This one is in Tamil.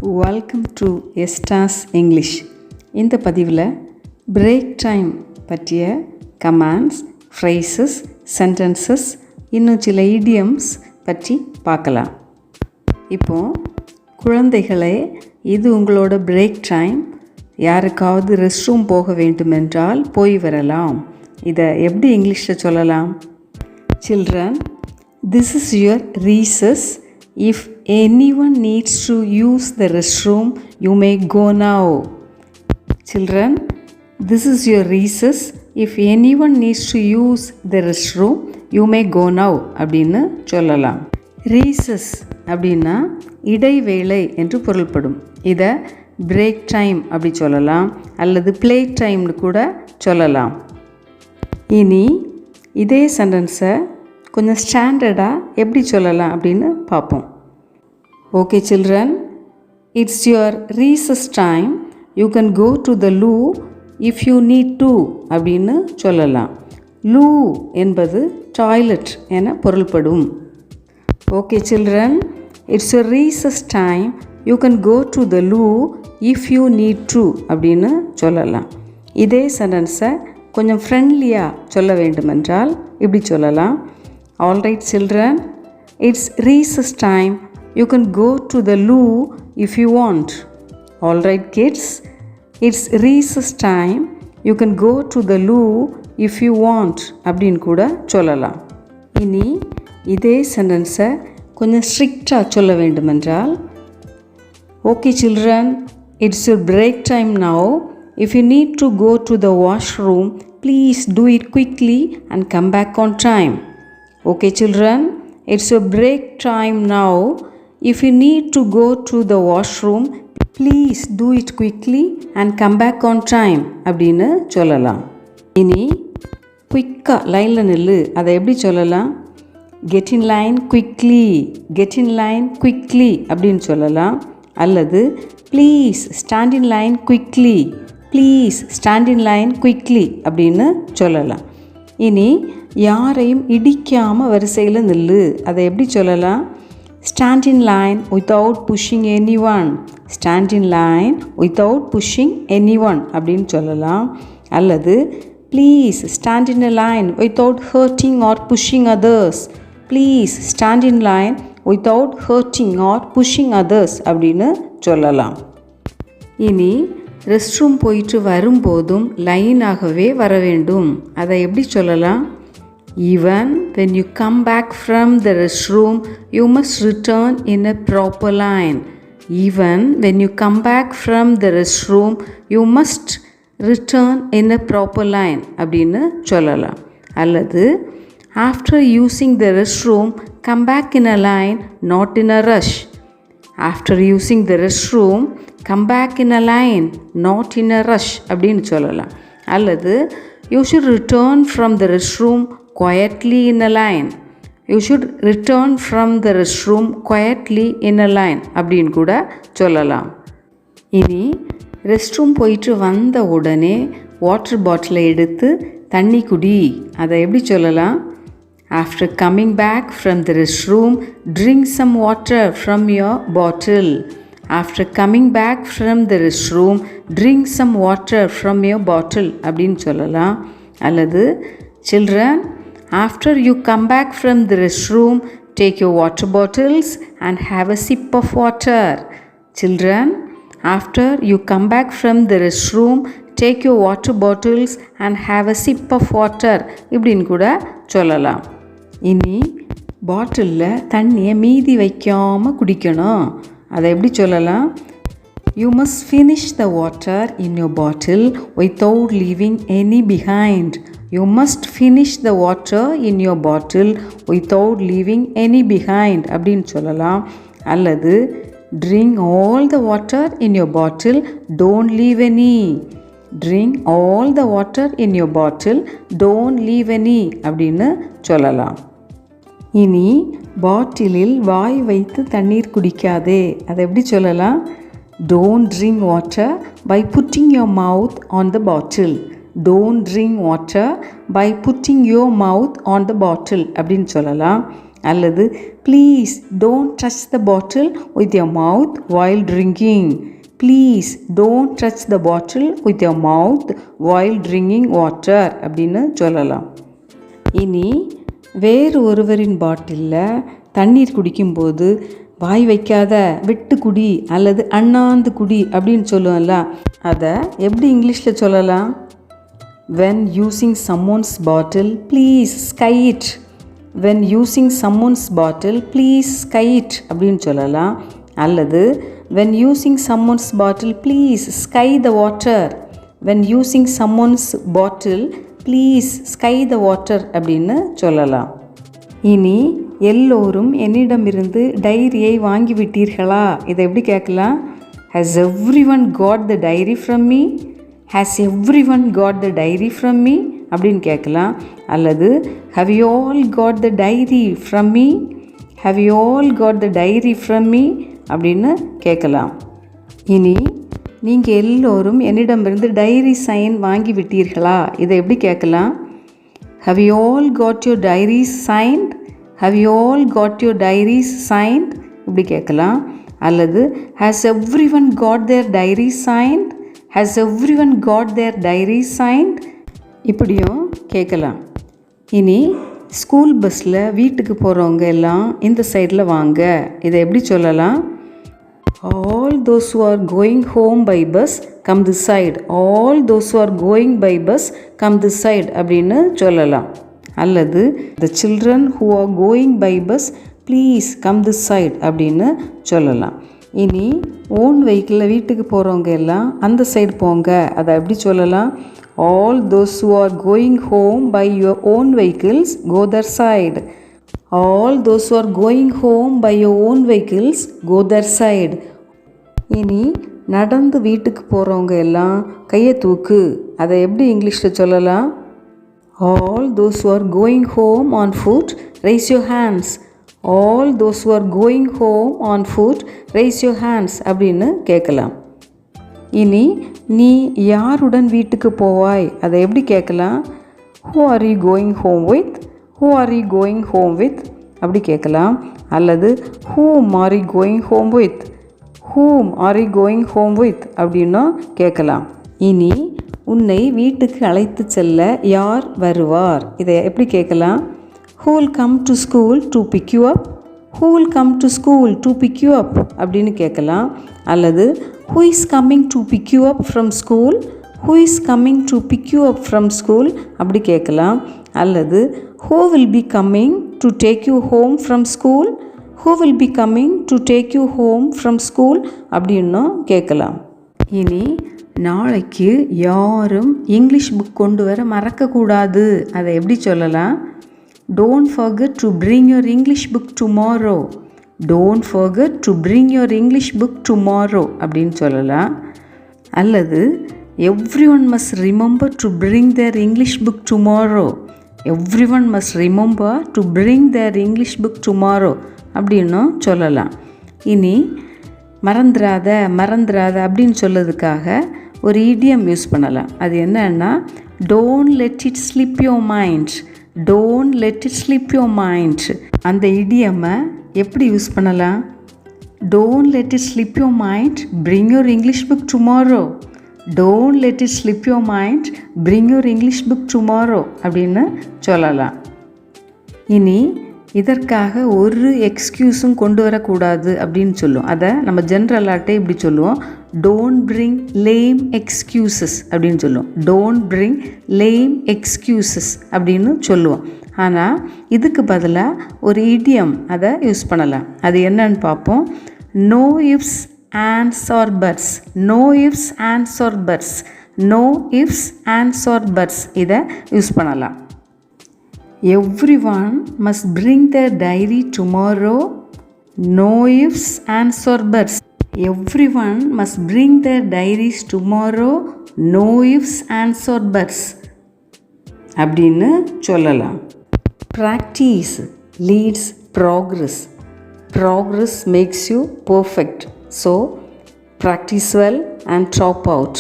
Welcome to எஸ்டாஸ் English. இந்த பதிவில் பிரேக் டைம் பற்றிய கமாண்ட்ஸ், ஃப்ரேசஸ், சென்டென்சஸ், இன்னும் சில இடியம்ஸ் பற்றி பார்க்கலாம். இப்போது குழந்தைகளே, இது உங்களோட பிரேக் டைம். யாருக்காவது ரெஸ்ட் ரூம் போக வேண்டுமென்றால் போய் வரலாம். இதை எப்படி இங்கிலீஷில் சொல்லலாம்? Children, this is your recess. If anyone needs to use the restroom, you may go now. Children, this is your recess. If anyone needs to use the restroom, you may go now அப்படின்னு சொல்லலாம். ரீசஸ் அப்படின்னா இடைவேளை என்று பொருள்படும். இதை பிரேக் டைம் அப்படி சொல்லலாம், அல்லது ப்ளே டைம்னு கூட சொல்லலாம். இனி இதே சென்டென்ஸை கொஞ்சம் ஸ்டாண்டர்டாக எப்படி சொல்லலாம் அப்படின்னு பார்ப்போம். Okay children, it's your recess time. You can go to the loo if you need to அப்படின்னு சொல்லலாம். லூ என்பது டாய்லெட் என பொருள்படும். Okay children, it's your recess time. You can go to the loo if you need to அப்படின்னு சொல்லலாம். இதே சென்டென்ஸை கொஞ்சம் ஃப்ரெண்ட்லியாக சொல்ல வேண்டுமென்றால் இப்படி சொல்லலாம். All right children, it's recess time. You can go to the loo if you want. All right kids, it's recess time. You can go to the loo if you want அப்படின்னு கூட சொல்லலாம். இனி இதே சென்டென்ஸை கொஞ்சம் ஸ்ட்ரிக்டாக சொல்ல வேண்டுமென்றால், okay children, it's your break time now. If you need to go to the washroom, please do it quickly and come back on time. Okay children, it's your break time now. If you need to go to the washroom, please do it quickly and come back on time அப்படின்னு சொல்லலாம். இனி குயிக்காக லைனில் நில்லு, அதை எப்படி சொல்லலாம்? get in line quickly, get in line quickly அப்படின்னு சொல்லலாம். அல்லது please stand in line quickly, please stand in line quickly அப்படின்னு சொல்லலாம். இனி யாரையும் இடிக்காமல் வரிசையில் நில்லு, அதை எப்படி சொல்லலாம்? Stand in line without pushing anyone, stand in line without pushing anyone அப்படின்னு சொல்லலாம். அல்லது please stand in a line without hurting or pushing others, please stand in line without hurting or pushing others அப்படின்னு சொல்லலாம். இனி ரெஸ்ட் ரூம் போயிட்டு வரும்போதும் லைனாகவே வர வேண்டும், அதை எப்படி சொல்லலாம்? Even when you come back from the restroom, you must return in a proper line. Even when you come back from the restroom, you must return in a proper line அப்படின்னு சொல்லலாம். அல்லது after using the restroom, come back in a line, not in a rush. After using the restroom, come back in a line, not in a rush அப்படின்னு சொல்லலாம். அல்லது you should return from the restroom quietly in a line. You should return from the restroom quietly in a line அப்படின்னு கூட சொல்லலாம். இனி ரெஸ்ட் ரூம் போயிட்டு வந்த உடனே வாட்டர் பாட்டிலை எடுத்து தண்ணி குடி, அதை எப்படி சொல்லலாம்? After coming back from the restroom, drink some water from your bottle. After coming back from the restroom, drink some water from your bottle அப்படின்னு சொல்லலாம். அல்லது children, after you come back from the restroom, take your water bottles and have a sip of water. Children, after you come back from the restroom, take your water bottles and have a sip of water இப்படின்னு கூட சொல்லலாம். இனி பாட்டிலில் தண்ணியை மீதி வைக்காமல் குடிக்கணும், அதை எப்படி சொல்லலாம்? You must finish the water in your bottle without leaving any behind. You must finish the water in your bottle without leaving any behind அப்படின்னு சொல்லலாம். அல்லது drink all the water in your bottle, don't leave any. Drink all the water in your bottle, don't leave any அப்படின்னு சொல்லலாம். இனி பாட்டிலில் வாய் வைத்து தண்ணீர் குடிக்காதே, அதை எப்படி சொல்லலாம்? Don't drink water by putting your mouth on the bottle. Don't drink water by putting your mouth on the bottle அப்படின்னு சொல்லலாம். அல்லது please don't touch the bottle with your mouth while drinking. Please don't touch the bottle with your mouth while drinking water அப்படின்னு சொல்லலாம். இனி வேறு ஒருவரின் பாட்டிலில் தண்ணீர் குடிக்கும்போது வாய் வைக்காத, விட்டு குடி அல்லது அண்ணாந்து குடி அப்படின்னு சொல்லுவோம்ல, அதை எப்படி இங்கிலீஷில் சொல்லலாம்? When using someone's bottle, please sky it. When using someone's bottle, please sky it அப்படின்னு சொல்லலாம். அல்லது when using someone's bottle, please sky the water. When using someone's bottle, please sky the water அப்படின்னு சொல்லலாம். இனி எல்லோரும் என்னிடமிருந்து டைரியை வாங்கிவிட்டீர்களா? இதை எப்படி கேட்கலாம்? Has everyone got the diary from me? Has everyone got the diary from me அப்படின்னு கேட்கலாம். அல்லது have you all got the diary from me? Have you all got the diary from me அப்படின்னு கேட்கலாம். இனி நீங்கள் எல்லோரும் என்னிடமிருந்து டைரி சைன் வாங்கி விட்டீர்களா? இதை எப்படி கேட்கலாம்? Have you all got your diaries signed? Have you all got your diaries signed இப்படி கேட்கலாம். அல்லது has everyone got their diaries signed? Has everyone got their diaries signed இப்படியும் கேட்கலாம். இனி ஸ்கூல் பஸ்ஸில் வீட்டுக்கு போகிறவங்க எல்லாம் இந்த சைடில் வாங்க. இதை எப்படி சொல்லலாம்? All those who are going home by bus come this side. All those who are going by bus come this side அப்படின்னு சொல்லலாம். அல்லது the children who are going by bus please come this side அப்படின்னு சொல்லலாம். இனி ஓன் வெஹிக்கிளில் வீட்டுக்கு போகிறவங்க எல்லாம் அந்த சைடு போங்க. அதை எப்படி சொல்லலாம்? All those who are going home by your own vehicles go their side. All those who are going home by your own vehicles go their side. இனி நடந்து வீட்டுக்கு போகிறவங்க எல்லாம் கையை தூக்கு. அதை எப்படி இங்கிலீஷில் சொல்லலாம்? All those who are going home on foot raise your hands. All those who are going home on foot raise your hands அப்படின்னு கேட்கலாம். இனி நீ யாருடன் வீட்டுக்கு போவாய்? அதை எப்படி கேட்கலாம்? Who are you going home with? Who are you going home with அப்படி கேட்கலாம். அல்லது whom are you going home with? Whom are you going home with அப்படின்னும் கேட்கலாம். இனி உன்னை வீட்டுக்கு அழைத்து செல்ல யார் வருவார்? இதை எப்படி கேட்கலாம்? Who will come to school to pick you up? Who will come to school to pick you up அப்படின்னு கேட்கலாம். அல்லது who is coming to pick you up from school? Who is coming to pick you up from school அப்படி கேட்கலாம். அல்லது who will be coming to take you home from school? Who will be coming to take you home from school அப்படின்னும் கேட்கலாம். இனி நாளைக்கு யாரும் இங்கிலீஷ் புக் கொண்டு வர மறக்கக்கூடாது. அதை எப்படி சொல்லலாம்? Don't forget to bring your English book tomorrow. Don't forget to bring your English book tomorrow அப்படின்னு சொல்லலாம். அல்லது everyone must remember to bring their English book tomorrow. Everyone must remember to bring their English book tomorrow அப்படின்னும் சொல்லலாம். இனி மறந்துடாத அப்படின்னு சொல்லதுக்காக ஒரு இடியம் யூஸ் பண்ணலாம். அது என்னன்னா don't let it slip your mind. Don't let it slip your mind. அந்த இடியம்மை எப்படி யூஸ் பண்ணலாம்? Don't let it slip your mind. Bring your English book tomorrow. Don't let it slip your mind. Bring your English book tomorrow அப்படின்னு சொல்லலாம். இனி இதற்காக ஒரு எக்ஸ்கியூஸும் கொண்டு வரக்கூடாது அப்படின்னு சொல்லுவோம். அதை நம்ம ஜென்ரலாட்டே இப்படி சொல்லுவோம். Don't bring lame excuses அப்படின்னு சொல்லுவோம். Don't bring lame excuses அப்படின்னு சொல்லுவோம். ஆனால் இதுக்கு பதிலாக ஒரு இடியம் அதை யூஸ் பண்ணலாம். அது என்னன்னு பார்ப்போம். No ifs, ands or buts. No ifs, ands or buts. No ifs, ands or buts இதை யூஸ் பண்ணலாம். Everyone must bring their diary tomorrow. No ifs, ands or buts. Everyone must bring their diaries tomorrow. No ifs, ands or buts அப்படின்னு சொல்லலாம். Practice leads progress. Progress makes you perfect. So practice well and top out.